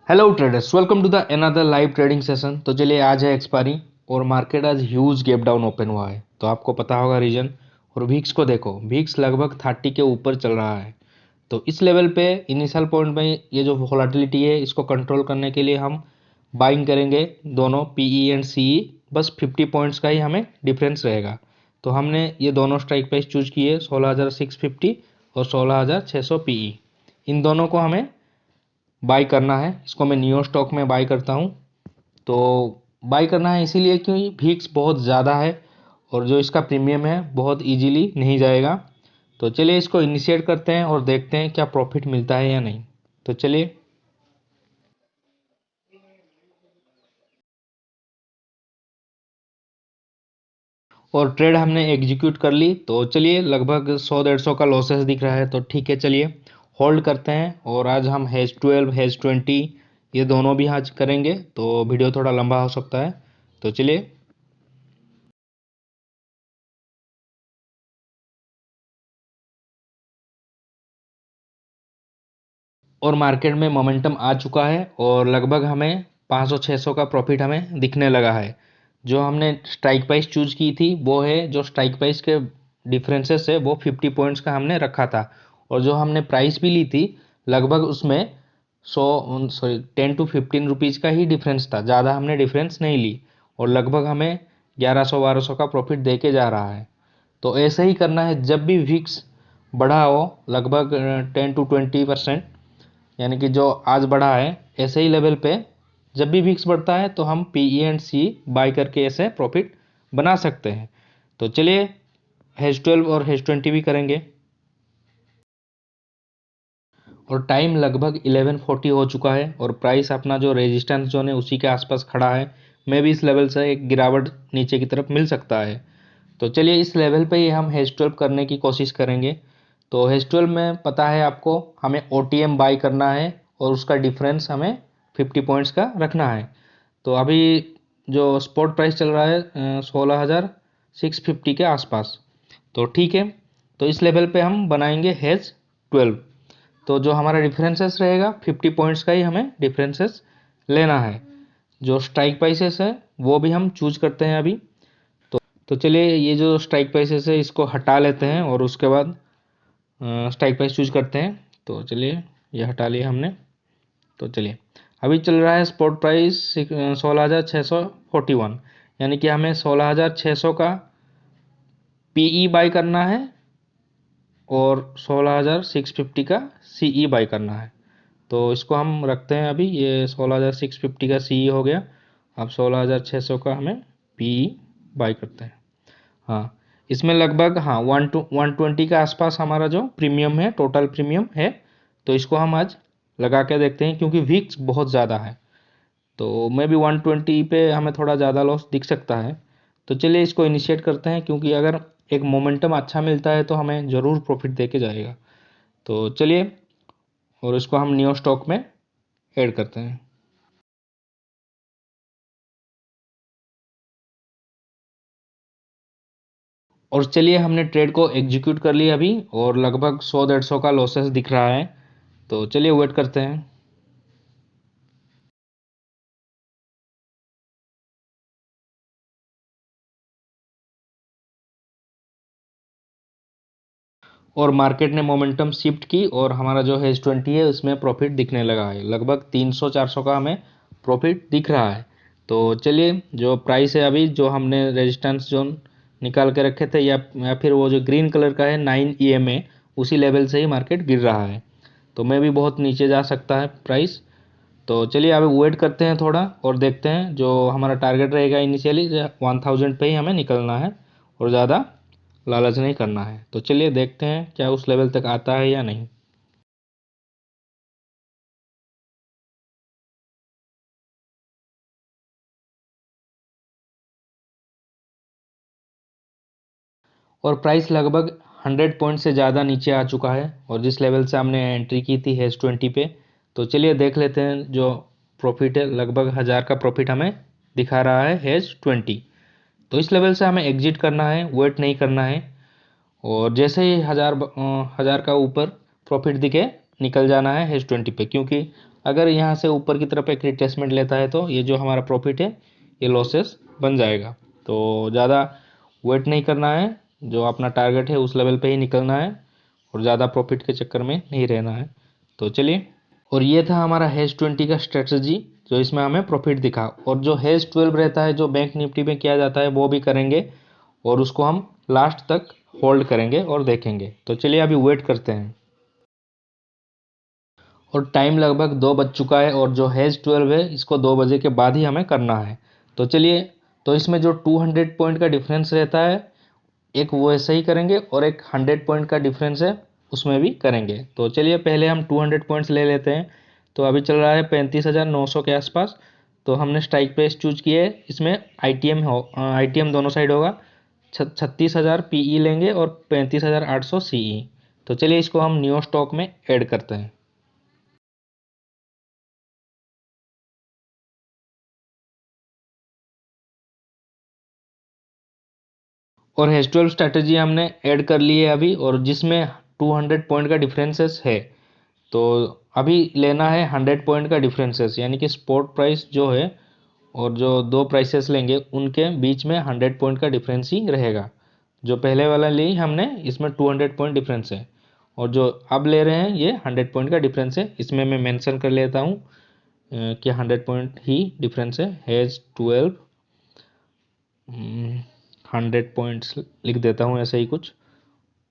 Hello traders, welcome to the another live trading session. तो चलिए, आज है एक्सपायरी और मार्केट आज ह्यूज गैप डाउन ओपन हुआ है, तो आपको पता होगा रीजन। और वीक्स को देखो, वीक्स लगभग 30 के ऊपर चल रहा है। तो इस लेवल पे इनिशियल पॉइंट में ये जो वोलेटिलिटी है, इसको कंट्रोल करने के लिए हम बाइंग करेंगे दोनों पीई एंड सीई। बस 50 पॉइंट्स का ही हमें डिफरेंस रहेगा। तो हमने ये दोनों स्ट्राइक प्राइस चूज किए, 16,650 और 16,600 पीई। इन दोनों को हमें बाई करना है। इसको मैं नियो स्टॉक में बाई करता हूँ। तो बाई करना है इसीलिए क्योंकि भिक्स बहुत ज़्यादा है और जो इसका प्रीमियम है बहुत इजीली नहीं जाएगा। तो चलिए इसको इनिशिएट करते हैं और देखते हैं क्या प्रॉफिट मिलता है या नहीं। तो चलिए, और ट्रेड हमने एग्जीक्यूट कर ली। तो चलिए, लगभग 100-150 का लॉसेस दिख रहा है, तो ठीक है, चलिए होल्ड करते हैं। और आज हम हैज 12 हैज 20 ये दोनों भी आज करेंगे, तो वीडियो थोड़ा लंबा हो सकता है। तो चलिए, और मार्केट में मोमेंटम आ चुका है और लगभग हमें 500-600 का प्रॉफिट हमें दिखने लगा है। जो हमने स्ट्राइक प्राइस चूज की थी वो है, जो स्ट्राइक प्राइस के डिफरेंसेस है वो 50 पॉइंट्स का हमने रखा था। और जो हमने प्राइस भी ली थी, लगभग उसमें 10 to 15 रुपीज़ का ही डिफरेंस था, ज़्यादा हमने डिफरेंस नहीं ली। और लगभग हमें 1100-1200 का प्रॉफिट दे के जा रहा है। तो ऐसे ही करना है, जब भी विक्स बढ़ा हो लगभग 10 to 20%, यानी कि जो आज बढ़ा है, ऐसे ही लेवल पे जब भी विक्स बढ़ता है तो हम P E and C buy करके ऐसे प्रॉफिट बना सकते हैं। तो चलिए, हैज 12 और हैज 20 भी करेंगे। और टाइम लगभग 11:40 हो चुका है और प्राइस अपना जो रेजिस्टेंस जोन है उसी के आसपास खड़ा है। मे भी इस लेवल से एक गिरावट नीचे की तरफ मिल सकता है। तो चलिए, इस लेवल पे ही हम हैज 12 करने की कोशिश करेंगे। तो हैज 12 में पता है आपको, हमें ओ टी एम बाई करना है और उसका डिफरेंस हमें 50 पॉइंट्स का रखना है। तो अभी जो स्पॉट प्राइस चल रहा है 16,650 के आसपास। तो ठीक है, तो इस लेवल पे हम बनाएंगे हैज 12। तो जो हमारा डिफरेंसेस रहेगा 50 पॉइंट्स का ही हमें डिफरेंसेस लेना है। जो स्ट्राइक प्राइसेस है वो भी हम चूज करते हैं अभी। तो चलिए, ये जो स्ट्राइक प्राइसेस है इसको हटा लेते हैं और उसके बाद स्ट्राइक प्राइस चूज करते हैं। तो चलिए, ये हटा लिया हमने। तो चलिए, अभी चल रहा है स्पॉट प्राइस 16,641, यानी कि हमें 16,600 का पीई बाई करना है और 16,650 का सीई बाई करना है। तो इसको हम रखते हैं अभी, ये 16,650 का सीई हो गया। अब 16,600 का हमें पीई बाई करते हैं। हाँ, इसमें लगभग, हाँ, 120 के आसपास हमारा जो प्रीमियम है, टोटल प्रीमियम है। तो इसको हम आज लगा के देखते हैं, क्योंकि वीक्स बहुत ज़्यादा है। तो मे बी 120 पे हमें थोड़ा ज़्यादा लॉस दिख सकता है। तो चलिए इसको इनिशिएट करते हैं, क्योंकि अगर एक मोमेंटम अच्छा मिलता है तो हमें ज़रूर प्रॉफिट दे के जाएगा। तो चलिए, और इसको हम न्यू स्टॉक में ऐड करते हैं। और चलिए, हमने ट्रेड को एग्जीक्यूट कर लिया अभी और लगभग 100-150 का लॉसेस दिख रहा है। तो चलिए वेट करते हैं। और मार्केट ने मोमेंटम शिफ्ट की और हमारा जो हेज 20 है उसमें प्रॉफिट दिखने लगा है, लगभग 300-400 का हमें प्रॉफिट दिख रहा है। तो चलिए, जो प्राइस है अभी, जो हमने रेजिस्टेंस जोन निकाल के रखे थे, या फिर वो जो ग्रीन कलर का है 9 EMA, उसी लेवल से ही मार्केट गिर रहा है। तो मैं भी बहुत नीचे जा सकता है प्राइस। तो चलिए, अभी वेट करते हैं थोड़ा और देखते हैं। जो हमारा टारगेट रहेगा इनिशियली 1000 पे ही हमें निकलना है और ज़्यादा लालच नहीं करना है। तो चलिए देखते हैं क्या उस लेवल तक आता है या नहीं। और प्राइस लगभग 100 पॉइंट से ज़्यादा नीचे आ चुका है, और जिस लेवल से हमने एंट्री की थी हैज़ 20 पे। तो चलिए देख लेते हैं, जो प्रॉफिट है लगभग 1000 का प्रॉफिट हमें दिखा रहा है हैज़ 20। तो इस लेवल से हमें एग्जिट करना है, वेट नहीं करना है। और जैसे ही 1000 का ऊपर प्रॉफिट दिखे, निकल जाना है हैज़ 20 पे, क्योंकि अगर यहाँ से ऊपर की तरफ एक रिट्रेसमेंट लेता है तो ये जो हमारा प्रॉफिट है ये लॉसेस बन जाएगा। तो ज़्यादा वेट नहीं करना है, जो अपना टारगेट है उस लेवल पे ही निकलना है और ज़्यादा प्रॉफिट के चक्कर में नहीं रहना है। तो चलिए, और ये था हमारा हेज 20 का स्ट्रेटजी जो इसमें हमें प्रॉफिट दिखा। और जो हेज 12 रहता है जो बैंक निफ्टी में किया जाता है वो भी करेंगे और उसको हम लास्ट तक होल्ड करेंगे और देखेंगे। तो चलिए अभी वेट करते हैं। और टाइम लगभग 2 बज चुका है और जो हेज 12 है इसको 2 बजे के बाद ही हमें करना है। तो चलिए, तो इसमें जो 200 पॉइंट का डिफरेंस रहता है एक वो ऐसे ही करेंगे और एक 100 पॉइंट का डिफरेंस है उसमें भी करेंगे। तो चलिए पहले हम 200 पॉइंट्स ले लेते हैं। तो अभी चल रहा है 35,900 के आसपास। तो हमने स्ट्राइक प्राइस चूज किए, इसमें आईटीएम दोनों साइड होगा। 36,000 पीई लेंगे और 35,800 सीई। तो चलिए इसको हम न्यू स्टॉक में ऐड करते हैं। और हेज 12 स्ट्रैटेजी हमने ऐड कर ली है अभी, और जिसमें 200 पॉइंट का डिफरेंसेस है। तो अभी लेना है 100 पॉइंट का डिफरेंसेस, यानी कि स्पॉट प्राइस जो है और जो दो प्राइसेस लेंगे उनके बीच में 100 पॉइंट का डिफरेंस ही रहेगा। जो पहले वाला ली हमने इसमें 200 पॉइंट डिफरेंस है और जो अब ले रहे हैं ये 100 पॉइंट का डिफरेंस है। इसमें मैं मेंशन कर लेता हूँ कि 100 पॉइंट ही डिफरेंस है। हेज 12 100 पॉइंट्स लिख देता हूँ ऐसे ही कुछ,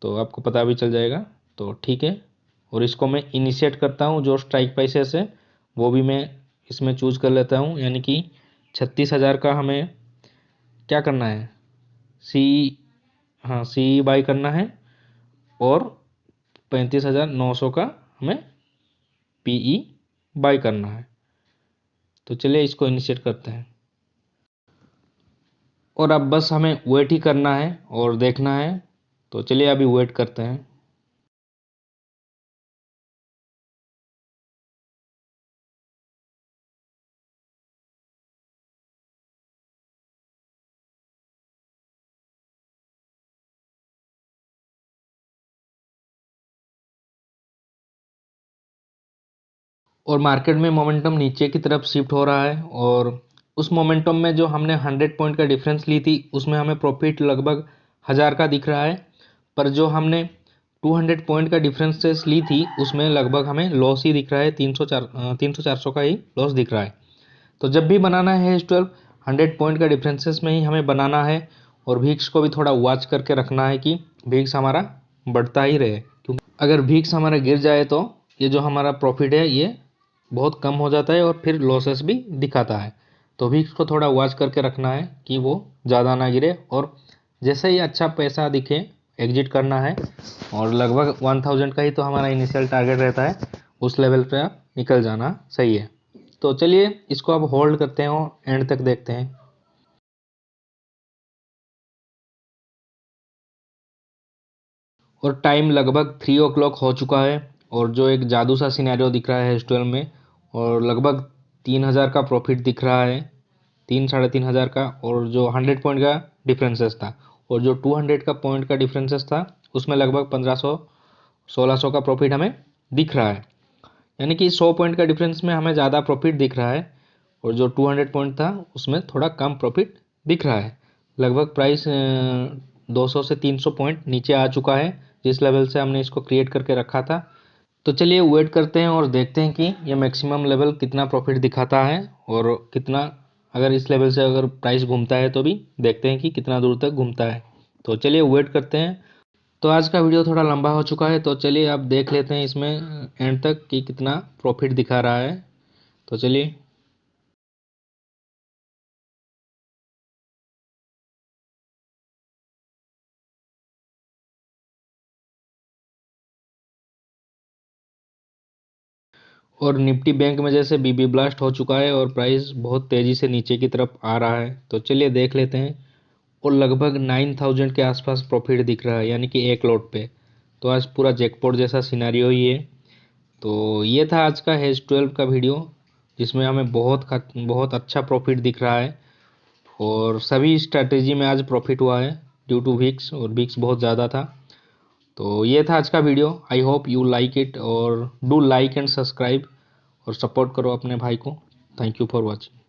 तो आपको पता भी चल जाएगा। तो ठीक है, और इसको मैं इनिशिएट करता हूँ। जो स्ट्राइक प्राइसेस है वो भी मैं इसमें चूज कर लेता हूँ, यानी कि 36,000 का हमें क्या करना है, सी, हाँ सी बाई करना है और 35,900 का हमें पीई बाई करना है। तो चलिए इसको इनिशिएट करते हैं और अब बस हमें वेट ही करना है और देखना है। तो चलिए अभी वेट करते हैं। और मार्केट में मोमेंटम नीचे की तरफ शिफ्ट हो रहा है और उस मोमेंटम में जो हमने 100 पॉइंट का डिफरेंस ली थी उसमें हमें प्रॉफिट लगभग 1000 का दिख रहा है। पर जो हमने 200 पॉइंट का डिफरेंसेस ली थी उसमें लगभग हमें लॉस ही दिख रहा है। 300-400 का ही लॉस दिख रहा है। तो जब भी बनाना है 12 100 पॉइंट का डिफरेंसेस में ही हमें बनाना है। और भिक्स को भी थोड़ा वॉच करके रखना है कि भिक्स हमारा बढ़ता ही रहे, क्योंकि अगर भिक्स हमारा गिर जाए तो ये जो हमारा प्रॉफिट है ये बहुत कम हो जाता है और फिर लॉसेस भी दिखाता है। तो भी इसको थोड़ा वॉच करके रखना है कि वो ज़्यादा ना गिरे, और जैसे ही अच्छा पैसा दिखे एग्जिट करना है। और लगभग 1000 का ही तो हमारा इनिशियल टारगेट रहता है, उस लेवल पे आप निकल जाना सही है। तो चलिए इसको अब होल्ड करते हैं और एंड तक देखते हैं। और टाइम लगभग 3 o'clock हो चुका है और जो एक जादू सा सिनेरियो दिख रहा है S12 में, और लगभग 3000 का प्रॉफिट दिख रहा है, 3-3.5 हज़ार का। और जो 100 पॉइंट का डिफरेंसेस था और जो 200 का पॉइंट का डिफरेंसेस था उसमें लगभग 1500-1600 का प्रॉफिट हमें दिख रहा है। यानी कि 100 पॉइंट का डिफरेंस में हमें ज़्यादा प्रॉफिट दिख रहा है और जो 200 पॉइंट था उसमें थोड़ा कम प्रॉफिट दिख रहा है। लगभग प्राइस 200 से 300 पॉइंट नीचे आ चुका है जिस लेवल से हमने इसको क्रिएट करके रखा था। तो चलिए वेट करते हैं और देखते हैं कि ये मैक्सिमम लेवल कितना प्रॉफिट दिखाता है और कितना, अगर इस लेवल से अगर प्राइस घूमता है तो भी देखते हैं कि कितना दूर तक घूमता है। तो चलिए वेट करते हैं। तो आज का वीडियो थोड़ा लंबा हो चुका है, तो चलिए अब देख लेते हैं इसमें एंड तक कि कितना प्रॉफिट दिखा रहा है। तो चलिए, और निफ्टी बैंक में जैसे बीबी ब्लास्ट हो चुका है और प्राइस बहुत तेज़ी से नीचे की तरफ आ रहा है। तो चलिए देख लेते हैं। और लगभग 9000 के आसपास प्रॉफिट दिख रहा है, यानी कि एक लॉट पे। तो आज पूरा जैकपॉट जैसा सिनेरियो ही है। तो ये था आज का हेज 12 का वीडियो, जिसमें हमें बहुत अच्छा प्रॉफिट दिख रहा है और सभी स्ट्रैटेजी में आज प्रॉफिट हुआ है ड्यू टू विक्स, और विक्स बहुत ज़्यादा था। तो ये था आज का video. I hope you like it और डू लाइक एंड सब्सक्राइब। और सपोर्ट करो अपने भाई को। Thank you for watching.